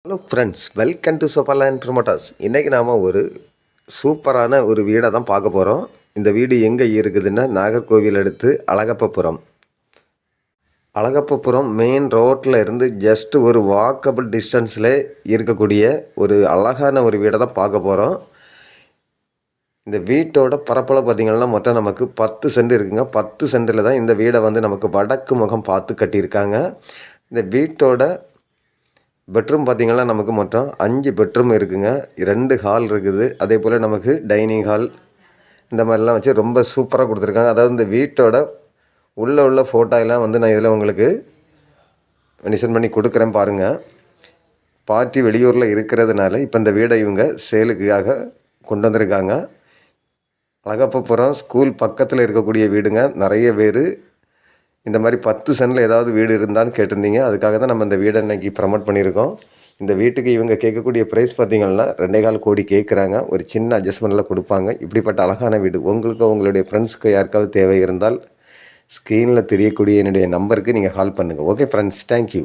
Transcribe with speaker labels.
Speaker 1: Hello friends, welcome to Sofaland promoters. இன்றைக்கி நாம் ஒரு சூப்பரான ஒரு வீடை தான் பார்க்க போகிறோம். இந்த வீடு எங்கே இருக்குதுன்னா நாகர்கோவில் அடுத்து அழகப்பபுரம் மெயின் ரோட்டில் இருந்து ஜஸ்ட் ஒரு வாக்கபிள் டிஸ்டன்ஸில் இருக்கக்கூடிய ஒரு அழகான ஒரு வீடை தான் பார்க்க போகிறோம். இந்த வீட்டோட பரப்பளவு பார்த்திங்கன்னா மொத்தம் நமக்கு 10 சென்ட் இருக்குங்க. 10 சென்டில் தான் இந்த வீடை நமக்கு வடக்கு முகம் பார்த்து கட்டியிருக்காங்க. இந்த வீட்டோட பெட்ரூம் பார்த்திங்கன்னா நமக்கு மொத்தம் 5 பெட்ரூம் இருக்குதுங்க. 2 ஹால் இருக்குது. அதே போல் நமக்கு டைனிங் ஹால் இந்த மாதிரிலாம் வச்சு ரொம்ப சூப்பராக கொடுத்துருக்காங்க. அதாவது இந்த வீட்டோட உள்ள ஃபோட்டோ எல்லாம் நான் இதில் உங்களுக்கு மென்ஷன் பண்ணி கொடுக்குறேன் பாருங்கள். பார்ட்டி வெளியூரில் இருக்கிறதுனால இப்போ இந்த வீடை இவங்க சேலுக்காக கொண்டு வந்திருக்காங்க. அழகப்பபுரம் ஸ்கூல் பக்கத்தில் இருக்கக்கூடிய வீடுங்க. நிறைய பேர் இந்த மாதிரி 10 சென்டில் ஏதாவது வீடு இருந்தான்னு கேட்டிருந்தீங்க. அதுக்காக தான் நம்ம இந்த வீடை இன்றைக்கி ப்ரமோட் பண்ணியிருக்கோம். இந்த வீட்டுக்கு இவங்க கேட்கக்கூடிய ப்ரைஸ் பார்த்திங்கன்னா 2.25 கோடி கேட்குறாங்க. ஒரு சின்ன அட்ஜஸ்ட்மெண்ட்டில் கொடுப்பாங்க. இப்படிப்பட்ட அழகான வீடு உங்களுக்கு உங்களுடைய ஃப்ரெண்ட்ஸுக்கு யாருக்காவது தேவை இருந்தால் ஸ்க்ரீனில் தெரியக்கூடிய என்னுடைய நம்பருக்கு நீங்கள் கால் பண்ணுங்கள். Okay friends, thank you.